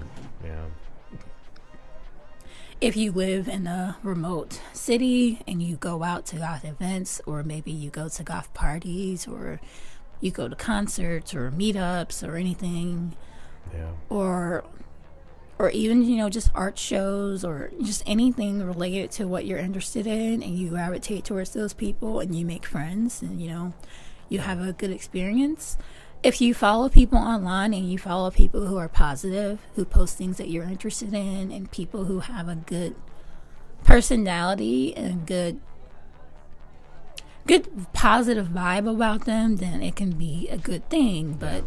if you live in a remote city and you go out to goth events, or maybe you go to goth parties, or you go to concerts or meetups or anything, or even, you know, just art shows or just anything related to what you're interested in, and you gravitate towards those people and you make friends, and, you know, you have a good experience, if you follow people online and you follow people who are positive, who post things that you're interested in, and people who have a good personality and good positive vibe about them, then it can be a good thing. But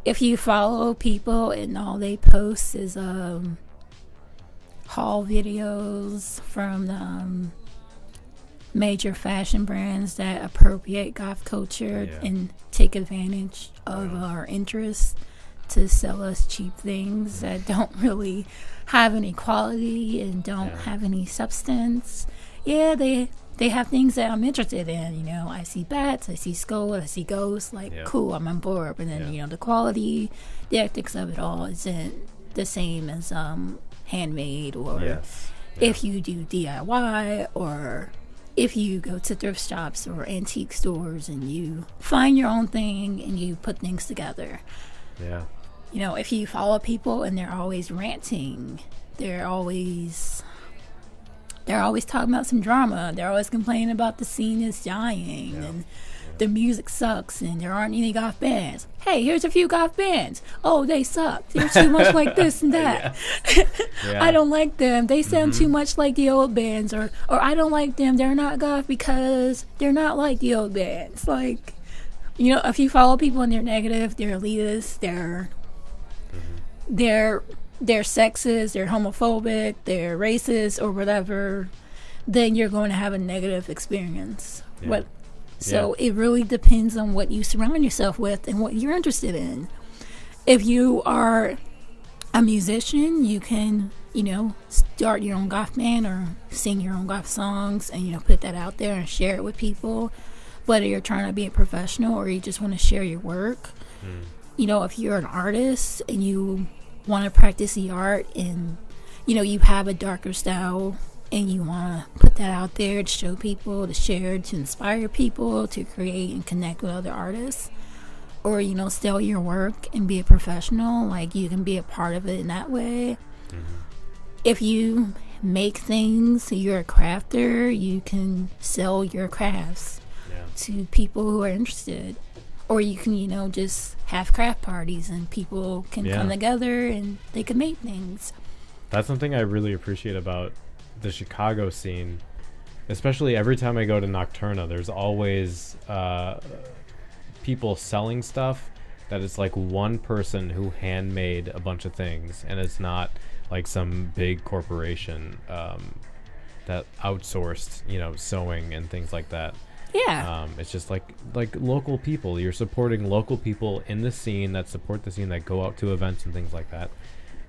if you follow people and all they post is haul videos from the major fashion brands that appropriate goth culture and take advantage of our interests to sell us cheap things that don't really have any quality and don't have any substance. Yeah, they have things that I'm interested in. You know, I see bats, I see skulls, I see ghosts. Like, cool, I'm on board. But then, you know, the quality, the ethics of it all isn't the same as handmade, or if you do DIY, or if you go to thrift shops or antique stores and you find your own thing and you put things together. Yeah. You know, if you follow people and they're always ranting, they're always talking about some drama, they're always complaining about the scene is dying and the music sucks and there aren't any goth bands. Hey, here's a few goth bands. Oh, they suck. They're too much like this and that. I don't like them. They sound too much like the old bands. Or I don't like them. They're not goth because they're not like the old bands. Like, you know, if you follow people and they're negative, they're elitist, they're sexist, they're homophobic, they're racist, or whatever, then you're going to have a negative experience. So it really depends on what you surround yourself with and what you're interested in. If you are a musician, you can, you know, start your own goth band or sing your own goth songs and, you know, put that out there and share it with people. Whether you're trying to be a professional or you just want to share your work. You know, if you're an artist and you want to practice the art and, you know, you have a darker style and you want to put that out there to show people, to share, to inspire people, to create and connect with other artists, or, you know, sell your work and be a professional, like, you can be a part of it in that way. If you make things, you're a crafter, you can sell your crafts to people who are interested. Or you can, you know, just have craft parties and people can come together and they can make things. That's something I really appreciate about the Chicago scene. Especially every time I go to Nocturna, there's always people selling stuff that it's like one person who handmade a bunch of things. And it's not like some big corporation that outsourced, you know, sewing and things like that. It's just like local people. You're supporting local people in the scene that support the scene, that go out to events and things like that.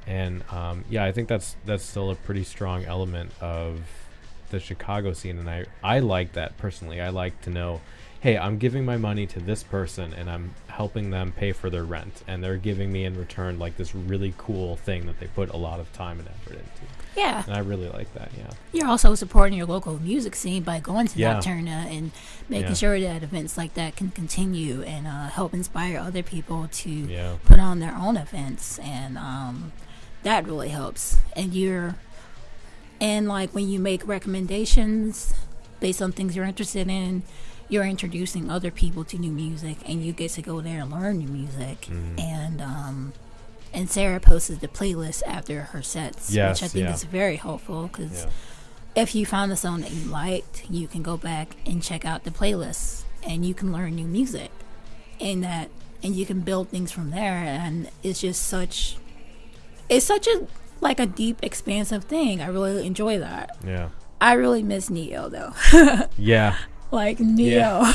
And I think that's still a pretty strong element of the Chicago scene, and I like that personally. I like to know, hey, I'm giving my money to this person and I'm helping them pay for their rent, and they're giving me in return like this really cool thing that they put a lot of time and effort into. Yeah. And I really like that, You're also supporting your local music scene by going to Nocturna and making sure that events like that can continue and help inspire other people to put on their own events. And that really helps. And like when you make recommendations based on things you're interested in, you're introducing other people to new music, and you get to go there and learn new music. And Sarah posted the playlist after her sets, which I think is very helpful, because if you found a song that you liked, you can go back and check out the playlist, and you can learn new music, and you can build things from there. And it's just such a deep, expansive thing. I really enjoy that. I really miss Neo though. Like Neo.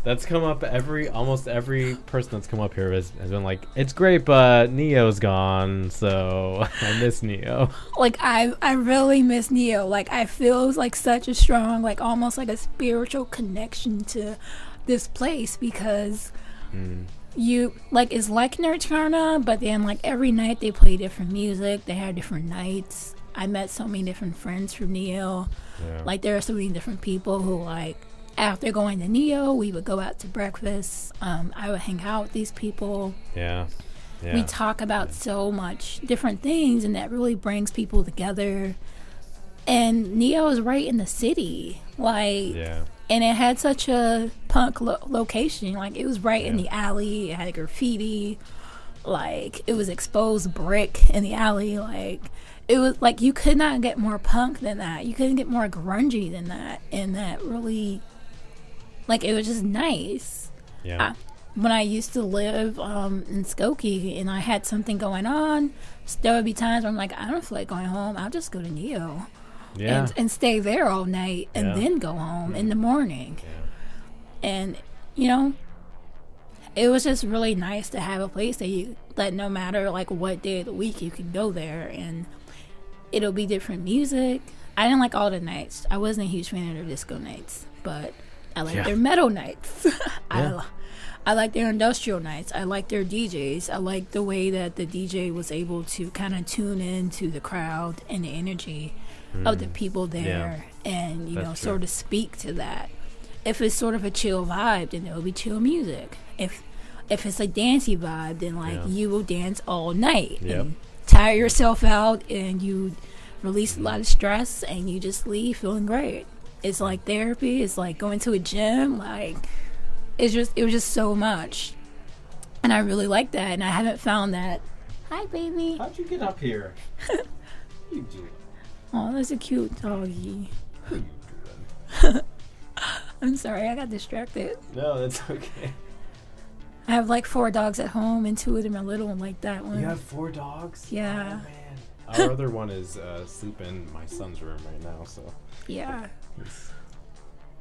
That's come up almost every person that's come up here has been like, it's great, but Neo's gone, so I miss Neo. Like, I really miss Neo. Like, I feel like such a strong, like, almost like a spiritual connection to this place, because you, like, it's like Nocturna, but then, like, every night they play different music. They have different nights. I met so many different friends from Neo. Like, there are so many different people who, like, after going to Neo, we would go out to breakfast. I would hang out with these people. We talk about so much different things, and that really brings people together. And Neo is right in the city, like, yeah. And it had such a punk location. Like, it was right in the alley. It had graffiti. Like, it was exposed brick in the alley. Like, it was like you could not get more punk than that. You couldn't get more grungy than that. And that really, like, it was just nice. Yeah. When I used to live in Skokie and I had something going on, there would be times where I'm like, I don't feel like going home. I'll just go to Neo. Yeah. And stay there all night and then go home in the morning. Yeah. And, you know, it was just really nice to have a place that no matter, like, what day of the week you can go there and it'll be different music. I didn't like all the nights. I wasn't a huge fan of their disco nights, but I like their metal nights. I like their industrial nights. I like their DJs. I like the way that the DJ was able to kind of tune into the crowd and the energy of the people there and, you know, sort of speak to that. If it's sort of a chill vibe, then there will be chill music. If it's a dancey vibe, then, like, you will dance all night and tire yourself out and you release a lot of stress and you just leave feeling great. It's like therapy. It's like going to a gym. Like, it was just so much. And I really like that. And I haven't found that. Hi, baby. How'd you get up here? You do. Oh, that's a cute doggy. What are you doing? I'm sorry, I got distracted. No, that's okay. I have like 4 dogs at home, and 2 of them are little, like that one. You have 4 dogs? Yeah. Oh, man. Our other one is sleeping in my son's room right now, so. Yeah.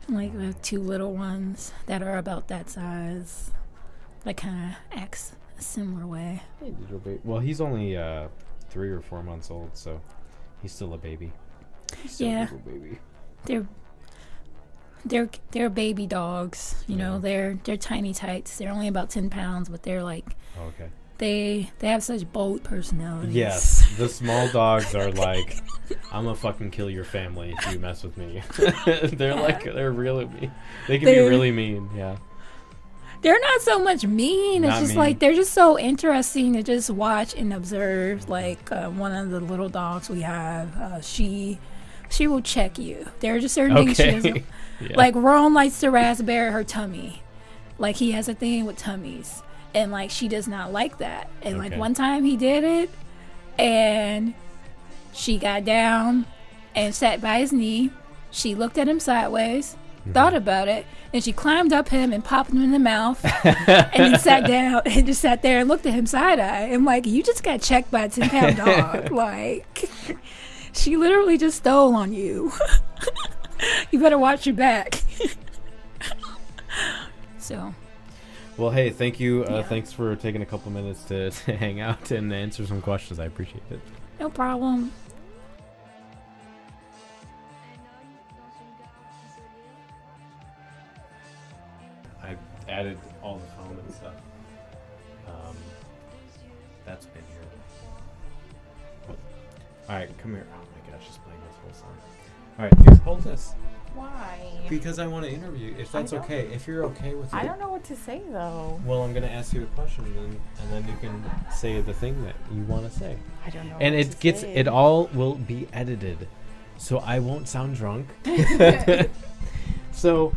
Like, we have 2 little ones that are about that size. That kind of acts a similar way. Hey, little baby. Well, he's only 3 or 4 months old, so he's still a baby. He's still a little baby. They're baby dogs, you know. They're tiny tights. They're only about 10 pounds, but they're like, they have such bold personalities. Yes, the small dogs are like, I'm gonna fucking kill your family if you mess with me. They're really mean. They can be really mean. Yeah. They're not so much mean. It's just like they're just so interesting to just watch and observe. Like one of the little dogs we have, she will check you. There are just certain things she doesn't. Like, Ron likes to raspberry her tummy. Like, he has a thing with tummies. And, like, she does not like that. And, like, one time he did it, and she got down and sat by his knee. She looked at him sideways, thought about it, and she climbed up him and popped him in the mouth. And he sat down and just sat there and looked at him side-eye. I'm like, you just got checked by a 10-pound dog. Like, she literally just stole on you. You better watch your back. So. Well, hey, thank you. Thanks for taking a couple minutes to hang out and answer some questions. I appreciate it. No problem. I added all the phone and stuff. That's been here. All right, come here. Oh my gosh, just playing this whole song. All right, here, hold this. Why? Because I want to interview. If that's okay, if you're okay with it. I don't know what to say though. Well, I'm going to ask you a question, and then you can say the thing that you want to say. I don't know. And it all will be edited, so I won't sound drunk. So,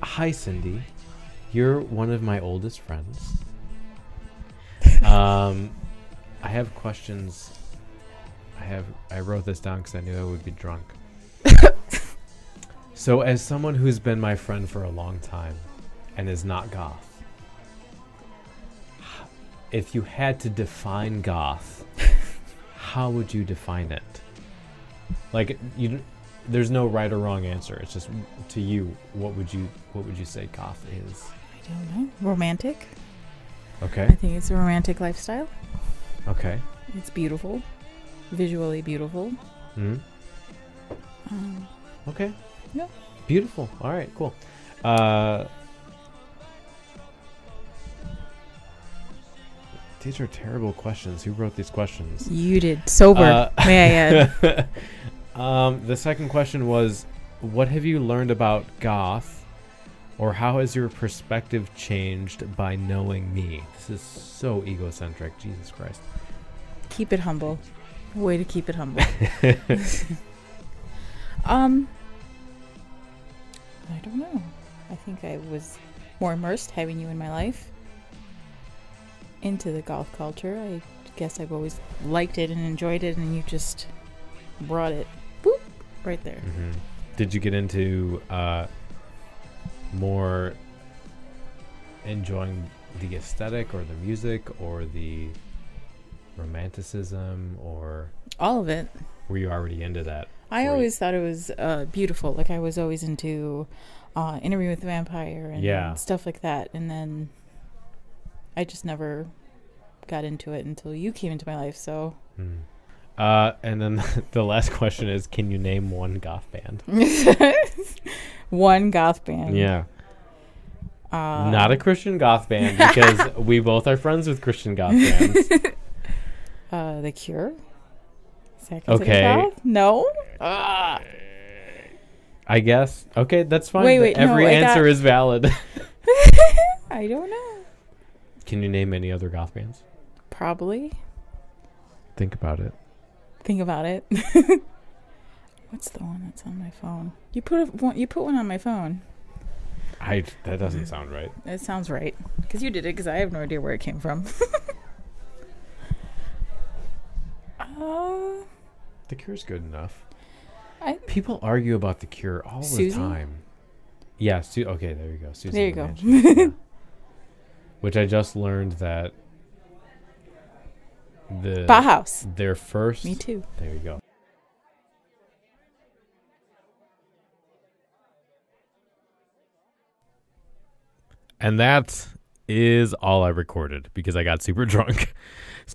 hi Cindy, you're one of my oldest friends. I have questions. I wrote this down because I knew I would be drunk. So, as someone who's been my friend for a long time and is not goth, if you had to define goth, how would you define it? Like, there's no right or wrong answer. It's just, to you, what would you say goth is? I don't know. Romantic. Okay. I think it's a romantic lifestyle. Okay. It's beautiful. Visually beautiful. Hmm. Okay. Yeah. Beautiful. All right. Cool. These are terrible questions. Who wrote these questions? You did. Sober. May I add? The second question was, what have you learned about goth, or how has your perspective changed by knowing me? This is so egocentric. Jesus Christ. Keep it humble. Way to keep it humble. I don't know. I think I was more immersed having you in my life into the goth culture. I guess I've always liked it and enjoyed it, and you just brought it boop right there. Mm-hmm. Did you get into more enjoying the aesthetic or the music or the romanticism or all of it? Were you already into that? I always thought it was beautiful. Like I was always into Interview with the Vampire and stuff like that. And then I just never got into it until you came into my life. So, and then the last question is: can you name one goth band? One goth band. Yeah. Not a Christian goth band because we both are friends with Christian goth bands. The Cure. Okay. No. I guess. Okay, that's fine. Wait. Every answer is valid. I don't know. Can you name any other goth bands? Probably. Think about it. What's the one that's on my phone? You put one on my phone. That doesn't sound right. It sounds right because you did it. Because I have no idea where it came from. The Cure's good enough. People argue about The Cure all the time. Yeah. Okay, there you go. Susie there you go. Yeah. Which I just learned that Bauhaus. Their first. Me too. There you go. And that is all I recorded because I got super drunk.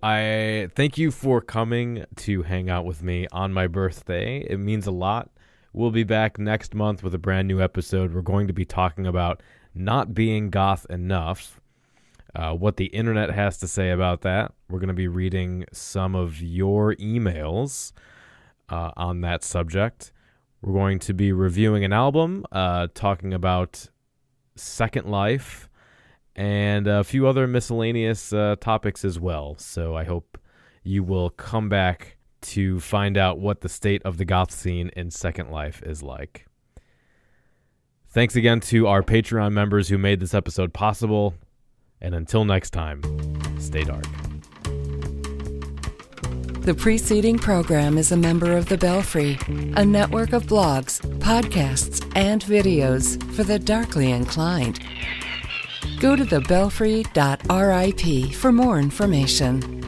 I thank you for coming to hang out with me on my birthday. It means a lot. We'll be back next month with a brand new episode. We're going to be talking about not being goth enough, what the internet has to say about that. We're going to be reading some of your emails on that subject. We're going to be reviewing an album, talking about Second Life, and a few other miscellaneous topics as well. So I hope you will come back to find out what the state of the goth scene in Second Life is like. Thanks again to our Patreon members who made this episode possible. And until next time, stay dark. The preceding program is a member of The Belfry, a network of blogs, podcasts, and videos for the darkly inclined. Go to thebelfry.rip for more information.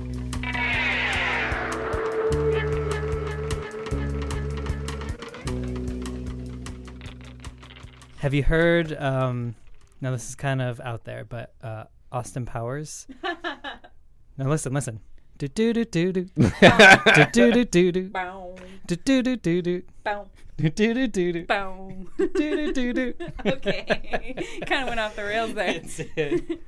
Have you heard, now this is kind of out there, but Austin Powers? Now listen. Do do do do do. Do do do do do. Do do do do do. Do do do do do. Boom. Do do do do. Okay. Kind of went off the rails there. It's it.